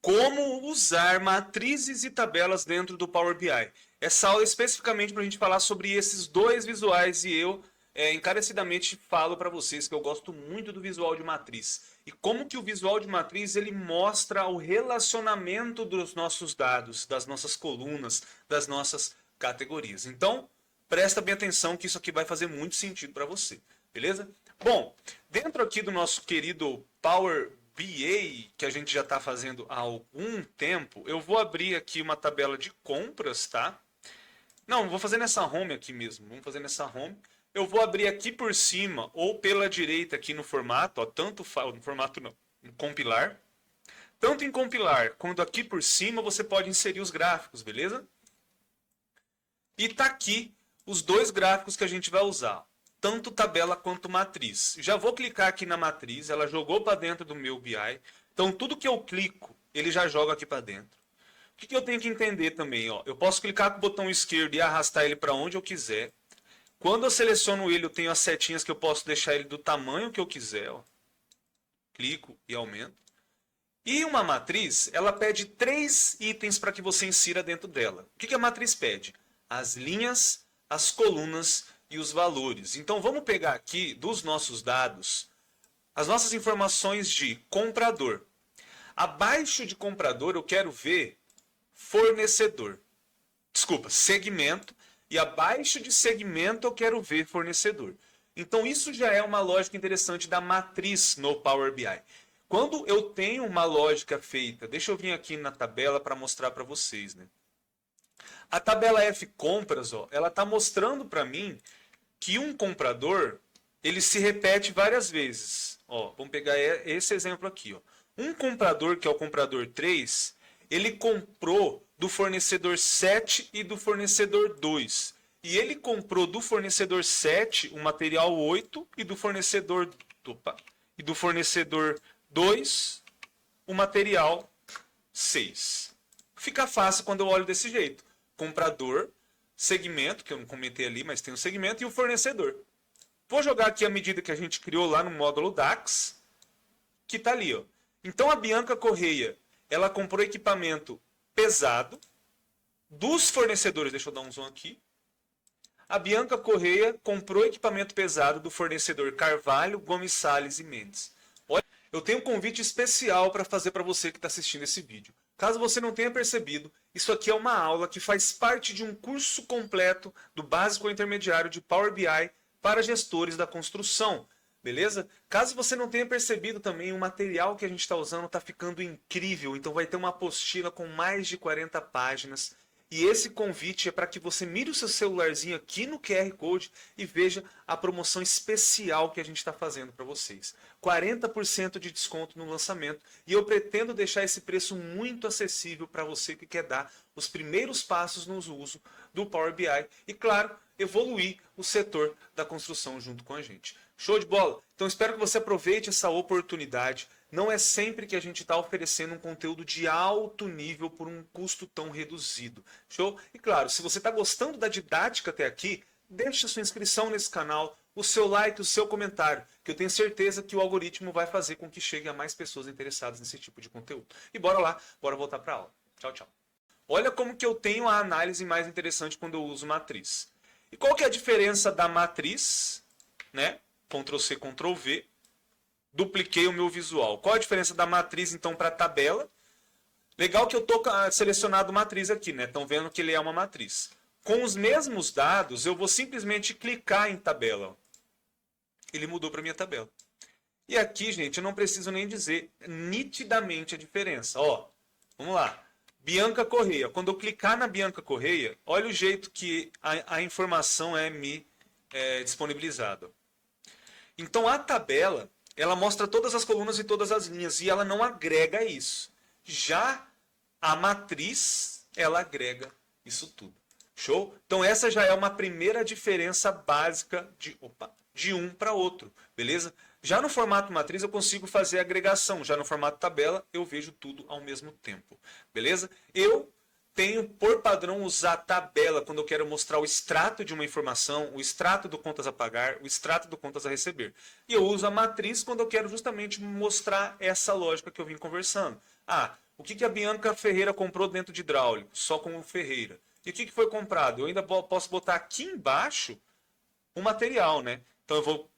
como usar matrizes e tabelas dentro do Power BI. Essa aula é especificamente para a gente falar sobre esses dois visuais e eu encarecidamente falo para vocês que eu gosto muito do visual de matriz. E como que o visual de matriz ele mostra o relacionamento dos nossos dados, das nossas colunas, das nossas categorias. Então, presta bem atenção que isso aqui vai fazer muito sentido para você, beleza? Bom, dentro aqui do nosso querido Power BI, que a gente já está fazendo há algum tempo, eu vou abrir aqui uma tabela de compras, tá? Não, vou fazer nessa home aqui mesmo. Vamos fazer nessa home. Eu vou abrir aqui por cima ou pela direita aqui no formato, ó, tanto no formato não, em compilar. Tanto em compilar quanto aqui por cima você pode inserir os gráficos, beleza? E tá aqui os dois gráficos que a gente vai usar, tanto tabela quanto matriz. Já vou clicar aqui na matriz, ela jogou para dentro do meu BI. Então tudo que eu clico, ele já joga aqui para dentro. O que eu tenho que entender também? Ó? Eu posso clicar com o botão esquerdo e arrastar ele para onde eu quiser. Quando eu seleciono ele, eu tenho as setinhas que eu posso deixar ele do tamanho que eu quiser. Ó. Clico e aumento. E uma matriz, ela pede 3 itens para que você insira dentro dela. O que a matriz pede? As linhas, as colunas e os valores. Então vamos pegar aqui dos nossos dados as nossas informações de comprador. Abaixo de comprador eu quero ver fornecedor. Desculpa, segmento. E abaixo de segmento eu quero ver fornecedor. Então isso já é uma lógica interessante da matriz no Power BI. Quando eu tenho uma lógica feita, deixa eu vir aqui na tabela para mostrar para vocês, né? A tabela F compras, ó, ela está mostrando para mim que um comprador ele se repete várias vezes. Ó, vamos pegar esse exemplo aqui. Ó. Um comprador, que é o comprador 3, ele comprou do fornecedor 7 e do fornecedor 2. E ele comprou do fornecedor 7 o material 8 e do fornecedor 2 o material 6. Fica fácil quando eu olho desse jeito. Comprador, segmento, que eu não comentei ali, mas tem um segmento, e o fornecedor. Vou jogar aqui a medida que a gente criou lá no módulo DAX, que está ali. Ó. Então a Bianca Correia, ela comprou equipamento pesado dos fornecedores, deixa eu dar um zoom aqui. A Bianca Correia comprou equipamento pesado do fornecedor Carvalho, Gomes Salles e Mendes. Olha, eu tenho um convite especial para fazer para você que está assistindo esse vídeo. Caso você não tenha percebido, isso aqui é uma aula que faz parte de um curso completo do básico ao intermediário de Power BI para gestores da construção. Beleza? Caso você não tenha percebido também, o material que a gente está usando está ficando incrível. Então vai ter uma apostila com mais de 40 páginas. E esse convite é para que você mire o seu celularzinho aqui no QR Code e veja a promoção especial que a gente está fazendo para vocês. 40% de desconto no lançamento. E eu pretendo deixar esse preço muito acessível para você que quer dar os primeiros passos no uso do Power BI. E claro, evoluir o setor da construção junto com a gente. Show de bola? Então espero que você aproveite essa oportunidade. Não é sempre que a gente está oferecendo um conteúdo de alto nível por um custo tão reduzido. Show? E claro, se você está gostando da didática até aqui, deixe a sua inscrição nesse canal, o seu like, o seu comentário, que eu tenho certeza que o algoritmo vai fazer com que chegue a mais pessoas interessadas nesse tipo de conteúdo. E bora lá, bora voltar para a aula. Tchau, tchau. Olha como que eu tenho a análise mais interessante quando eu uso matriz. E qual que é a diferença da matriz, né? Ctrl C, Ctrl V. Dupliquei o meu visual. Qual a diferença da matriz, então, para a tabela? Legal que eu estou selecionado matriz aqui, né? Estão vendo que ele é uma matriz. Com os mesmos dados, eu vou simplesmente clicar em tabela. Ele mudou para a minha tabela. E aqui, gente, eu não preciso nem dizer nitidamente a diferença. Ó, vamos lá. Bianca Correia. Quando eu clicar na Bianca Correia, olha o jeito que a informação é me disponibilizada. Então, a tabela, ela mostra todas as colunas e todas as linhas, e ela não agrega isso. Já a matriz, ela agrega isso tudo. Show? Então, essa já é uma primeira diferença básica de um para outro. Beleza? Já no formato matriz, eu consigo fazer agregação. Já no formato tabela, eu vejo tudo ao mesmo tempo. Beleza? Eu tenho por padrão usar tabela quando eu quero mostrar o extrato de uma informação, o extrato do contas a pagar, o extrato do contas a receber. E eu uso a matriz quando eu quero justamente mostrar essa lógica que eu vim conversando. Ah, O que a Bianca Ferreira comprou dentro de hidráulico? Só com o Ferreira. E o que foi comprado? Eu ainda posso botar aqui embaixo o material, né? Então eu vou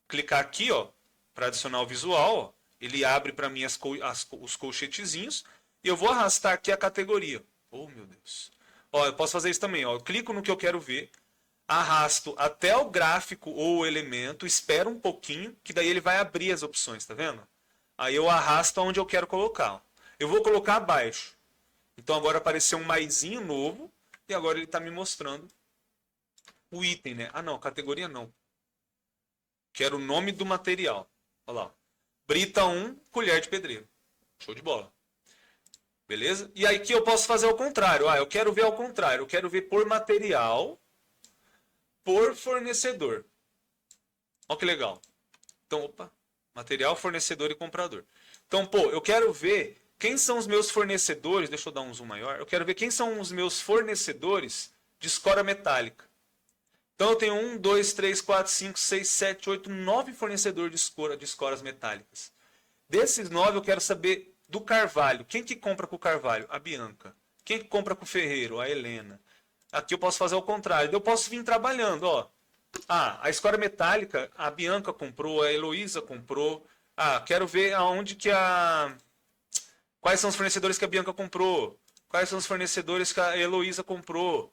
clicar aqui, ó, para adicionar o visual, ó. Ele abre para mim os colchetezinhos e eu vou arrastar aqui a categoria. Oh, meu Deus. Ó, eu posso fazer isso também, ó. Eu clico no que eu quero ver, arrasto até o gráfico ou o elemento, espero um pouquinho, que daí ele vai abrir as opções, tá vendo? Aí eu arrasto onde eu quero colocar. Ó. Eu vou colocar abaixo. Então agora apareceu um maisinho novo e agora ele está me mostrando o item, né? Ah, não, categoria não. Quero o nome do material. Olha lá. Brita 1, colher de pedreiro. Show de bola. Beleza? E aí aqui eu posso fazer ao contrário. Ah, eu quero ver ao contrário. Eu quero ver por material, por fornecedor. Olha que legal. Então, opa. Material, fornecedor e comprador. Então, pô, eu quero ver quem são os meus fornecedores. Deixa eu dar um zoom maior. Eu quero ver quem são os meus fornecedores de escora metálica. Então eu tenho 1, 2, 3, 4, 5, 6, 7, 8, 9 fornecedores de escoras metálicas. Desses 9 eu quero saber do Carvalho. Quem que compra com o Carvalho? A Bianca. Quem que compra com o Ferreiro? A Helena. Aqui eu posso fazer o contrário. Eu posso vir trabalhando, ó. Ah, a escora metálica, a Bianca comprou, a Heloísa comprou. Ah, quero ver aonde que a... Quais são os fornecedores que a Bianca comprou? Quais são os fornecedores que a Heloísa comprou?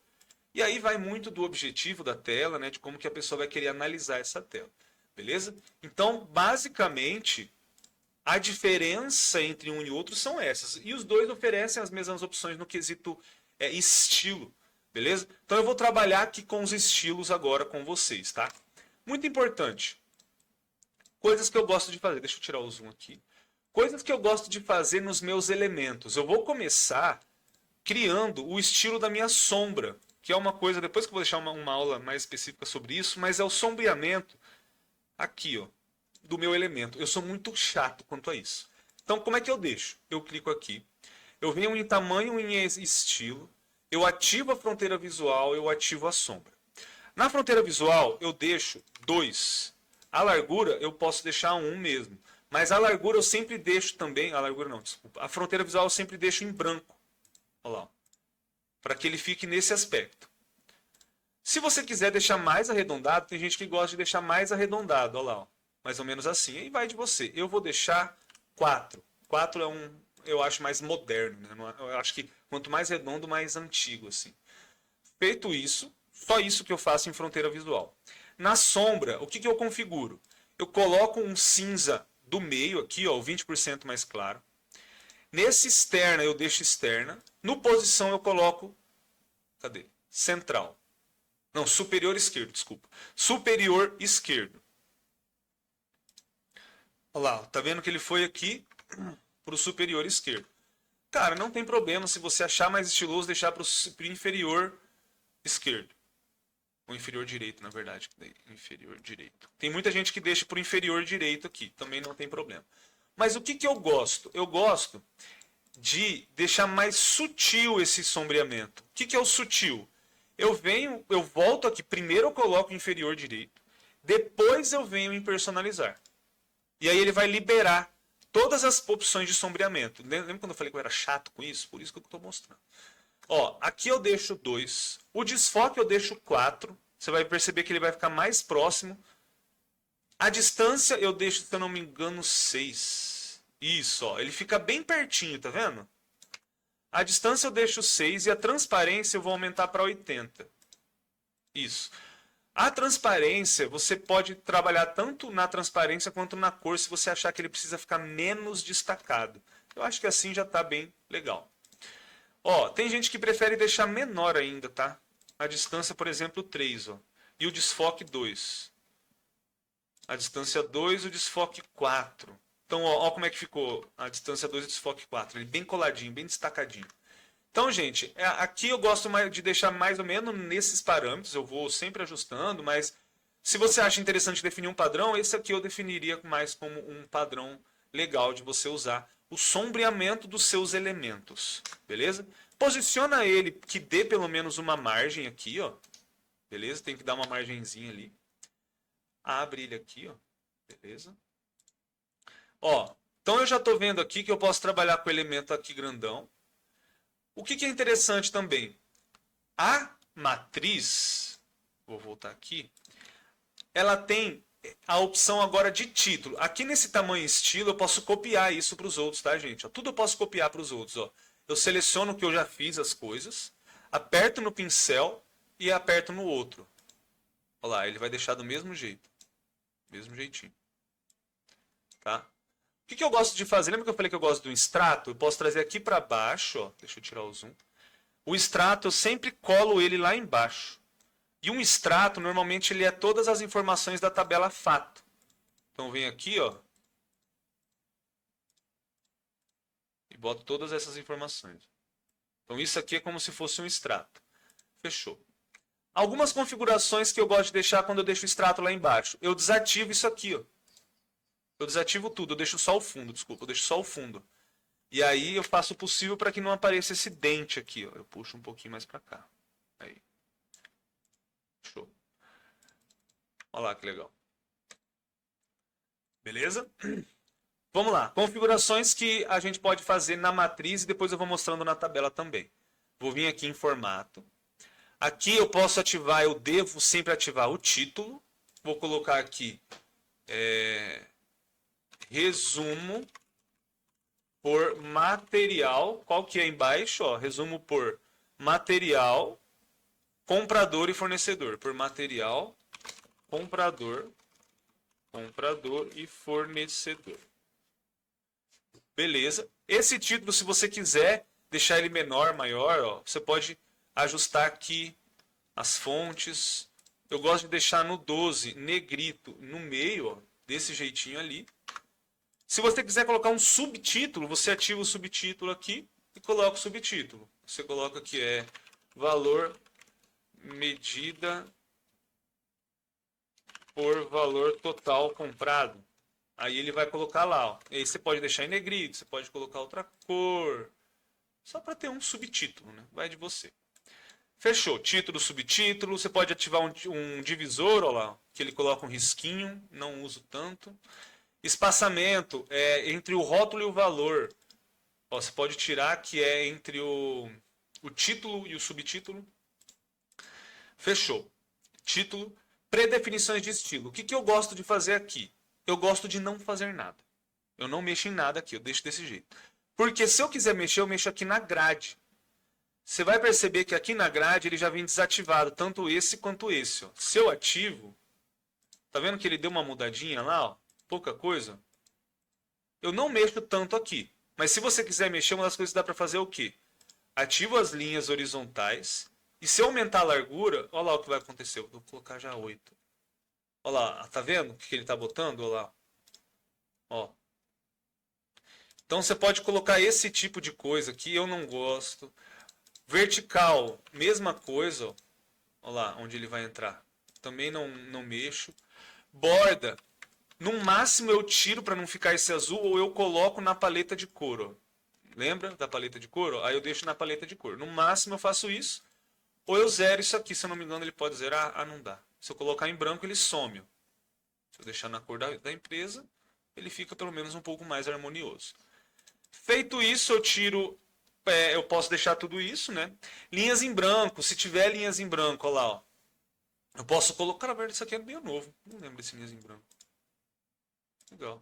E aí vai muito do objetivo da tela, né, de como que a pessoa vai querer analisar essa tela. Beleza? Então, basicamente, a diferença entre um e outro são essas. E os dois oferecem as mesmas opções no quesito estilo. Beleza? Então eu vou trabalhar aqui com os estilos agora com vocês, tá? Muito importante. Coisas que eu gosto de fazer. Deixa eu tirar o zoom aqui. Coisas que eu gosto de fazer nos meus elementos. Eu vou começar criando o estilo da minha sombra, que é uma coisa, depois que eu vou deixar uma aula mais específica sobre isso, mas é o sombreamento aqui, ó, do meu elemento. Eu sou muito chato quanto a isso. Então, como é que eu deixo? Eu clico aqui, eu venho em tamanho, em estilo, eu ativo a fronteira visual, eu ativo a sombra. Na fronteira visual, eu deixo 2. A largura, eu posso deixar 1 mesmo. Mas a largura eu sempre deixo também, a largura não, desculpa. A fronteira visual eu sempre deixo em branco. Olha lá. Para que ele fique nesse aspecto. Se você quiser deixar mais arredondado, tem gente que gosta de deixar mais arredondado, olha lá, ó, mais ou menos assim. Aí vai de você. Eu vou deixar 4. 4 é eu acho mais moderno, né? Eu acho que quanto mais redondo, mais antigo assim. Feito isso, só isso que eu faço em fronteira visual. Na sombra, o que eu configuro? Eu coloco um cinza do meio aqui, ó, 20% mais claro. Nesse externa eu deixo externa. No posição eu coloco, cadê? Central. Não, superior esquerdo, desculpa. Superior esquerdo. Olha lá, tá vendo que ele foi aqui para o superior esquerdo. Cara, não tem problema se você achar mais estiloso deixar para o inferior esquerdo. Ou inferior direito, na verdade. Inferior direito. Tem muita gente que deixa para o inferior direito aqui, também não tem problema. Mas o que eu gosto? Eu gosto de deixar mais sutil esse sombreamento. O que é o sutil? Eu volto aqui, primeiro eu coloco o inferior direito, depois eu venho em personalizar. E aí ele vai liberar todas as opções de sombreamento. Lembra quando eu falei que eu era chato com isso? Por isso que eu estou mostrando. Ó, aqui eu deixo 2, o desfoque eu deixo 4, você vai perceber que ele vai ficar mais próximo. A distância eu deixo, se eu não me engano, 6. Isso, ó, ele fica bem pertinho, tá vendo? A distância eu deixo 6 e a transparência eu vou aumentar para 80. Isso. A transparência, você pode trabalhar tanto na transparência quanto na cor, se você achar que ele precisa ficar menos destacado. Eu acho que assim já está bem legal. Ó, tem gente que prefere deixar menor ainda, tá? A distância, por exemplo, 3, ó. E o desfoque 2. A distância 2 e o desfoque 4. Então, ó como é que ficou a distância 2 e o desfoque 4. Ele bem coladinho, bem destacadinho. Então, gente, aqui eu gosto de deixar mais ou menos nesses parâmetros. Eu vou sempre ajustando, mas se você acha interessante definir um padrão, esse aqui eu definiria mais como um padrão legal de você usar. O sombreamento dos seus elementos, beleza? Posiciona ele que dê pelo menos uma margem aqui, ó. Beleza? Tem que dar uma margenzinha ali. Abre ele aqui, ó. Beleza? Ó, Então eu já estou vendo aqui que eu posso trabalhar com o elemento aqui grandão. O que é interessante também? A matriz, vou voltar aqui, ela tem a opção agora de título. Aqui nesse tamanho estilo eu posso copiar isso para os outros, tá, gente? Tudo eu posso copiar para os outros. Ó. Eu seleciono o que eu já fiz as coisas, aperto no pincel e aperto no outro. Olha lá, ele vai deixar do mesmo jeito. Mesmo jeitinho. Tá? O que eu gosto de fazer? Lembra que eu falei que eu gosto do extrato? Eu posso trazer aqui para baixo. Ó. Deixa eu tirar o zoom. O extrato eu sempre colo ele lá embaixo. E um extrato, normalmente, ele é todas as informações da tabela fato. Então, vem aqui, ó. E boto todas essas informações. Então, isso aqui é como se fosse um extrato. Fechou. Algumas configurações que eu gosto de deixar quando eu deixo o extrato lá embaixo. Eu desativo isso aqui, ó. Eu desativo tudo, eu deixo só o fundo, desculpa, eu deixo só o fundo. E aí eu faço o possível para que não apareça esse dente aqui, ó. Eu puxo um pouquinho mais para cá. Aí. Show. Olha lá que legal. Beleza? Vamos lá. Configurações que a gente pode fazer na matriz e depois eu vou mostrando na tabela também. Vou vir aqui em formato. Aqui eu posso ativar, eu devo sempre ativar o título. Vou colocar aqui resumo por material. Qual que é embaixo? Ó, resumo por material, comprador e fornecedor. Por material, comprador e fornecedor. Beleza. Esse título, se você quiser deixar ele menor, maior, ó, você pode ajustar aqui as fontes. Eu gosto de deixar no 12, negrito, no meio, ó, desse jeitinho ali. Se você quiser colocar um subtítulo, você ativa o subtítulo aqui e coloca o subtítulo. Você coloca que é valor medida por valor total comprado. Aí ele vai colocar lá. Ó. E aí você pode deixar em negrito, você pode colocar outra cor. Só para ter um subtítulo, né? Vai de você. Fechou. Título, subtítulo. Você pode ativar um divisor, ó lá, que ele coloca um risquinho. Não uso tanto. Espaçamento é entre o rótulo e o valor. Ó, você pode tirar que é entre o título e o subtítulo. Fechou. Título. Predefinições de estilo. O que eu gosto de fazer aqui? Eu gosto de não fazer nada. Eu não mexo em nada aqui, eu deixo desse jeito. Porque se eu quiser mexer, eu mexo aqui na grade. Você vai perceber que aqui na grade ele já vem desativado, tanto esse quanto esse. Ó. Se eu ativo, tá vendo que ele deu uma mudadinha lá? Ó? Pouca coisa. Eu não mexo tanto aqui. Mas se você quiser mexer, uma das coisas que dá para fazer é o quê? Ativo as linhas horizontais. E se eu aumentar a largura, olha lá o que vai acontecer. Eu vou colocar já 8. Olha lá, tá vendo o que ele está botando? Olha lá. Ó. Então você pode colocar esse tipo de coisa aqui, eu não gosto. Vertical, mesma coisa. Ó. Olha lá onde ele vai entrar. Também não mexo. Borda. No máximo eu tiro para não ficar esse azul ou eu coloco na paleta de cor. Ó. Lembra da paleta de cor? Ó? Aí eu deixo na paleta de cor. No máximo eu faço isso. Ou eu zero isso aqui, se eu não me engano ele pode zerar. Ah, não dá. Se eu colocar em branco ele some. Se eu deixar na cor da empresa, ele fica pelo menos um pouco mais harmonioso. Feito isso, eu tiro... eu posso deixar tudo isso, né? Linhas em branco. Se tiver linhas em branco, olha lá, ó. Eu posso colocar... Na verdade, isso aqui é meio novo. Não lembro desse linhas em branco. Legal.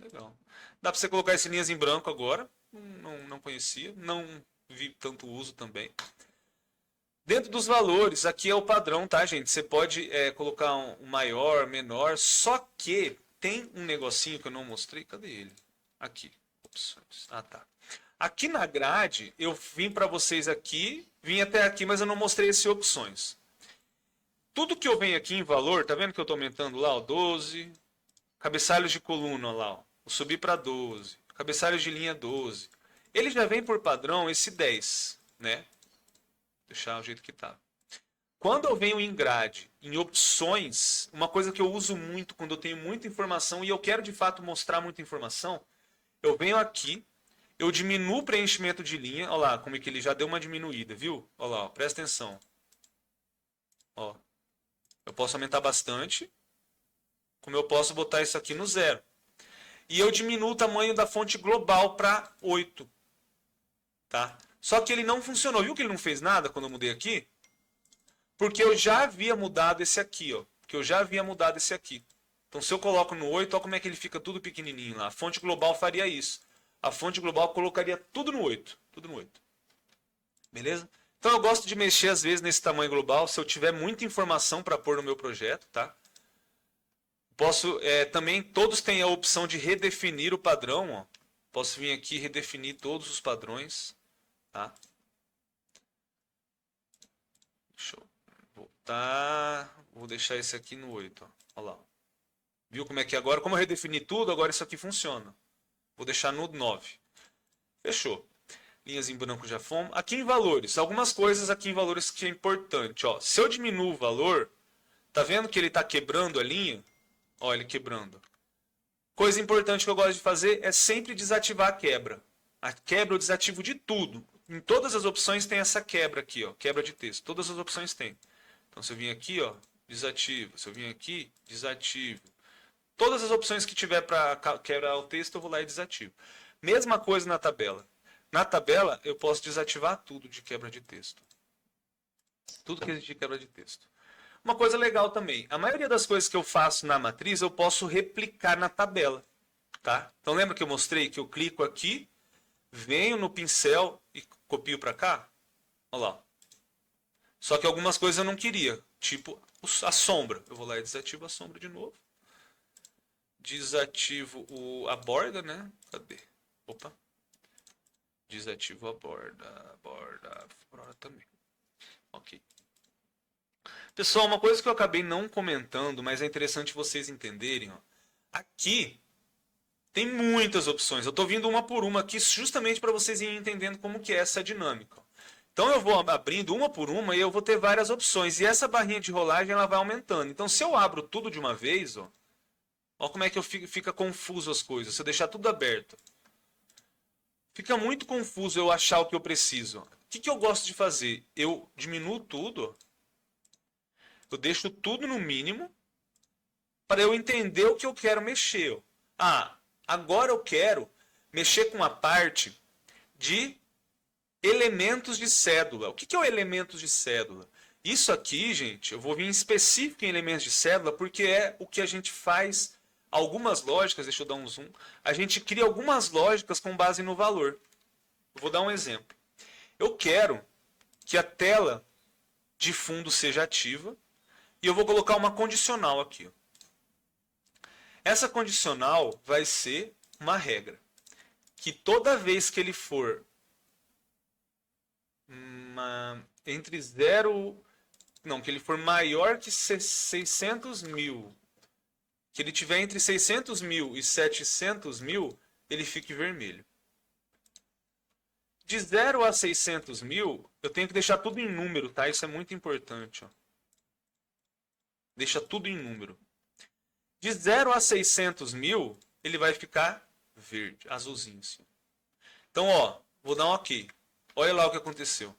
Legal. Dá para você colocar essas linhas em branco agora. Não conhecia. Não vi tanto uso também. Dentro dos valores, aqui é o padrão, tá, gente? Você pode colocar um maior, menor. Só que tem um negocinho que eu não mostrei. Cadê ele? Aqui. Opções. Ah, tá. Aqui na grade, eu vim para vocês aqui. Vim até aqui, mas eu não mostrei esse opções. Tudo que eu venho aqui em valor, tá vendo que eu estou aumentando lá, ó, 12. Cabeçalhos de coluna, ó, lá, ó. Vou subir para 12. Cabeçalhos de linha 12. Ele já vem por padrão esse 10, né? Deixar o jeito que tá. Quando eu venho em grade, em opções, uma coisa que eu uso muito quando eu tenho muita informação e eu quero de fato mostrar muita informação, eu venho aqui, eu diminuo o preenchimento de linha, olha lá como é que ele já deu uma diminuída, viu? Olha lá, ó, presta atenção. Ó, eu posso aumentar bastante. como eu posso botar isso aqui no 0. E eu diminuo o tamanho da fonte global para 8. Tá? Só que ele não funcionou. Viu que ele não fez nada quando eu mudei aqui? Porque eu já havia mudado esse aqui, ó. Porque eu já havia mudado esse aqui. Então, se eu coloco no 8, olha como é que ele fica tudo pequenininho lá. A fonte global faria isso. A fonte global colocaria tudo no 8. Tudo no 8. Beleza? Então, eu gosto de mexer, às vezes, nesse tamanho global, se eu tiver muita informação para pôr no meu projeto, tá? Posso, também, todos têm a opção de redefinir o padrão, ó. Posso vir aqui e redefinir todos os padrões, tá? Deixa eu voltar. Vou deixar esse aqui no 8. Ó. Olha lá. Viu como é que agora? Como eu redefini tudo, agora isso aqui funciona. Vou deixar no 9. Fechou. Linhas em branco já fomos. Aqui em valores. Algumas coisas aqui em valores que é importante. Ó. Se eu diminuo o valor, tá vendo que ele está quebrando a linha? Ó, ele quebrando. Coisa importante que eu gosto de fazer é sempre desativar a quebra. A quebra eu desativo de tudo. Em todas as opções tem essa quebra aqui, ó, quebra de texto. Todas as opções tem. Então, se eu vim aqui, ó, desativo. Se eu vim aqui, desativo. Todas as opções que tiver para quebrar o texto, eu vou lá e desativo. Mesma coisa na tabela. Na tabela, eu posso desativar tudo de quebra de texto. Tudo que existe de quebra de texto. Uma coisa legal também, a maioria das coisas que eu faço na matriz, eu posso replicar na tabela. Tá? Então, lembra que eu mostrei que eu clico aqui, venho no pincel e copio para cá? Olha lá. Só que algumas coisas eu não queria, tipo a sombra. Eu vou lá e desativo a sombra de novo. Desativo a borda, né? Cadê? Opa. Desativo a borda também. Ok. Pessoal, uma coisa que eu acabei não comentando, mas é interessante vocês entenderem. Ó. Aqui tem muitas opções. Eu estou vindo uma por uma aqui justamente para vocês irem entendendo como que é essa dinâmica. Então eu vou abrindo uma por uma e eu vou ter várias opções. E essa barrinha de rolagem ela vai aumentando. Então se eu abro tudo de uma vez, ó como é que fica confuso as coisas. Se eu deixar tudo aberto. Fica muito confuso eu achar o que eu preciso. O que eu gosto de fazer? Eu diminuo tudo. Eu deixo tudo no mínimo para eu entender o que eu quero mexer. Ah, agora eu quero mexer com a parte de elementos de cédula. O que é o elementos de cédula? Isso aqui, gente, eu vou vir em específico em elementos de cédula porque é o que a gente faz algumas lógicas, deixa eu dar um zoom, a gente cria algumas lógicas com base no valor. Eu vou dar um exemplo. Eu quero que a tela de fundo seja ativa e eu vou colocar uma condicional aqui. Essa condicional vai ser uma regra. Que toda vez que ele for entre 0... Não, que ele for maior que 600 mil. Que ele tiver entre 600 mil e 700 mil, ele fique vermelho. De 0 a 600 mil, eu tenho que deixar tudo em número, tá? Isso é muito importante. Ó. Deixa tudo em número. De 0 a 600 mil, ele vai ficar verde, azulzinho assim. Então, ó, vou dar um OK. Olha lá o que aconteceu.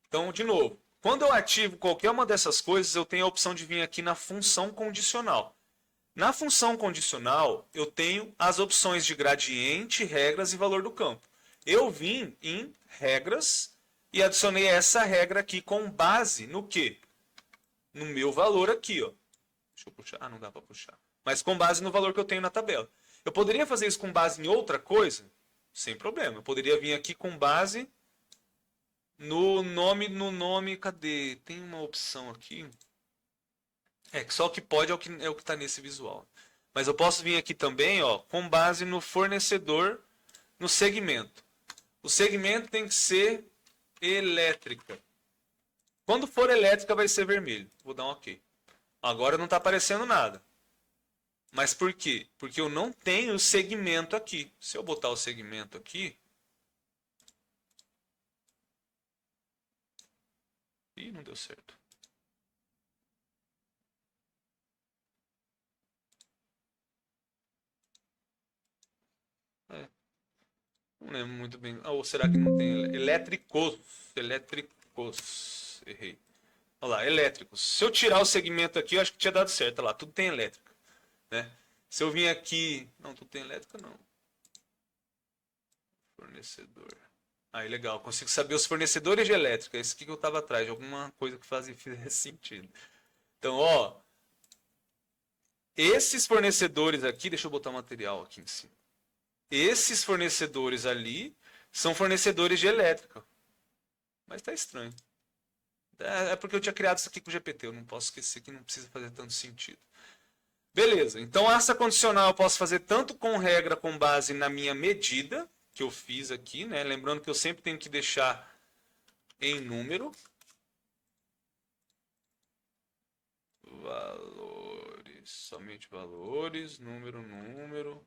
Então, de novo, quando eu ativo qualquer uma dessas coisas, eu tenho a opção de vir aqui na função condicional. Na função condicional, eu tenho as opções de gradiente, regras e valor do campo. Eu vim em regras e adicionei essa regra aqui com base no quê? No meu valor aqui, ó. Deixa eu puxar. Ah, não dá para puxar. Mas com base no valor que eu tenho na tabela. Eu poderia fazer isso com base em outra coisa? Sem problema. Eu poderia vir aqui com base no nome, cadê? Tem uma opção aqui. Que só o que pode é o que está nesse visual. Mas eu posso vir aqui também, ó, com base no fornecedor, no segmento. O segmento tem que ser elétrica. Quando for elétrica vai ser vermelho. Vou dar um OK. Agora não está aparecendo nada. Mas por quê? Porque eu não tenho o segmento aqui. Se eu botar o segmento aqui... Ih, não deu certo. Não lembro muito bem. Ou será que não tem? Elétricos. Errei. Olha lá, elétricos. Se eu tirar o segmento aqui, eu acho que tinha dado certo. Olha lá, tudo tem elétrica. Né? Se eu vim aqui... Não, tudo tem elétrica, não. Fornecedor. Aí, legal. Consigo saber os fornecedores de elétrica. Esse aqui que eu estava atrás, de alguma coisa que fizesse sentido. Então, ó... Esses fornecedores aqui... Deixa eu botar o material aqui em cima. Esses fornecedores ali são fornecedores de elétrica. Mas tá estranho. É porque eu tinha criado isso aqui com o GPT. Eu não posso esquecer que não precisa fazer tanto sentido. Beleza. Então, essa condicional eu posso fazer tanto com regra com base na minha medida, que eu fiz aqui, né? Lembrando que eu sempre tenho que deixar em número. Valores. Somente valores. Número.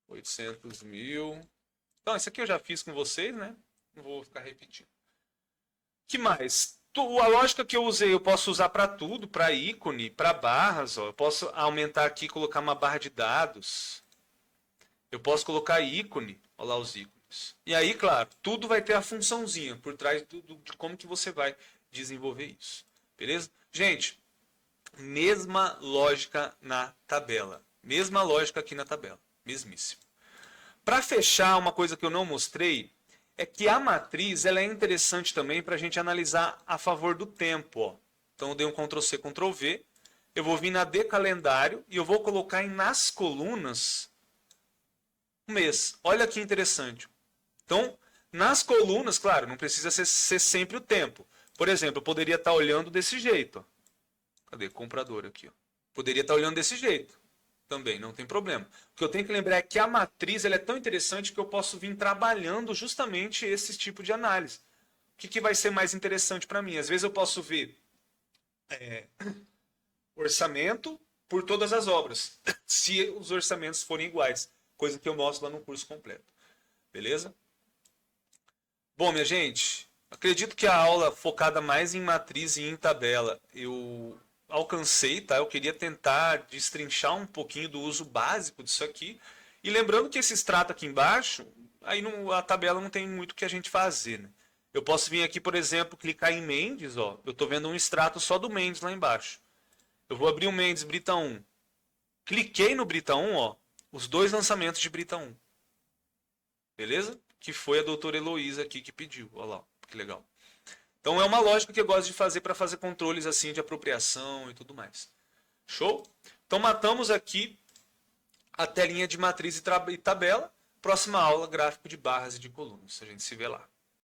800 mil. Então, isso aqui eu já fiz com vocês, né? Não vou ficar repetindo. Que mais? A lógica que eu usei, eu posso usar para tudo, para ícone, para barras. Ó. Eu posso aumentar aqui e colocar uma barra de dados. Eu posso colocar ícone. Olha lá os ícones. E aí, claro, tudo vai ter a funçãozinha por trás de como que você vai desenvolver isso. Beleza? Gente, mesma lógica na tabela. Mesma lógica aqui na tabela. Mesmíssimo. Para fechar, uma coisa que eu não mostrei é que a matriz ela é interessante também para a gente analisar a favor do tempo. Ó. Então eu dei um Ctrl+C, Ctrl+V. Eu vou vir na de calendário e eu vou colocar nas colunas o mês. Olha que interessante. Então, nas colunas, claro, não precisa ser sempre o tempo. Por exemplo, eu poderia estar olhando desse jeito. Ó. Cadê? Comprador aqui. Ó. Poderia estar olhando desse jeito. Também, não tem problema. O que eu tenho que lembrar é que a matriz ela é tão interessante que eu posso vir trabalhando justamente esse tipo de análise. O que vai ser mais interessante para mim? Às vezes eu posso ver orçamento por todas as obras, se os orçamentos forem iguais, coisa que eu mostro lá no curso completo. Beleza? Bom, minha gente, acredito que a aula focada mais em matriz e em tabela, eu alcancei, tá? Eu queria tentar destrinchar um pouquinho do uso básico disso aqui. E lembrando que esse extrato aqui embaixo, aí a tabela não tem muito o que a gente fazer, né? Eu posso vir aqui, por exemplo, clicar em Mendes, ó. Eu estou vendo um extrato só do Mendes lá embaixo. Eu vou abrir o Mendes Brita 1. Cliquei no Brita 1, ó. Os dois lançamentos de Brita 1. Beleza? Que foi a doutora Heloísa aqui que pediu. Olha lá, que legal. Então é uma lógica que eu gosto de fazer para fazer controles assim de apropriação e tudo mais. Show? Então matamos aqui a telinha de matriz e tabela. Próxima aula, gráfico de barras e de colunas. A gente se vê lá.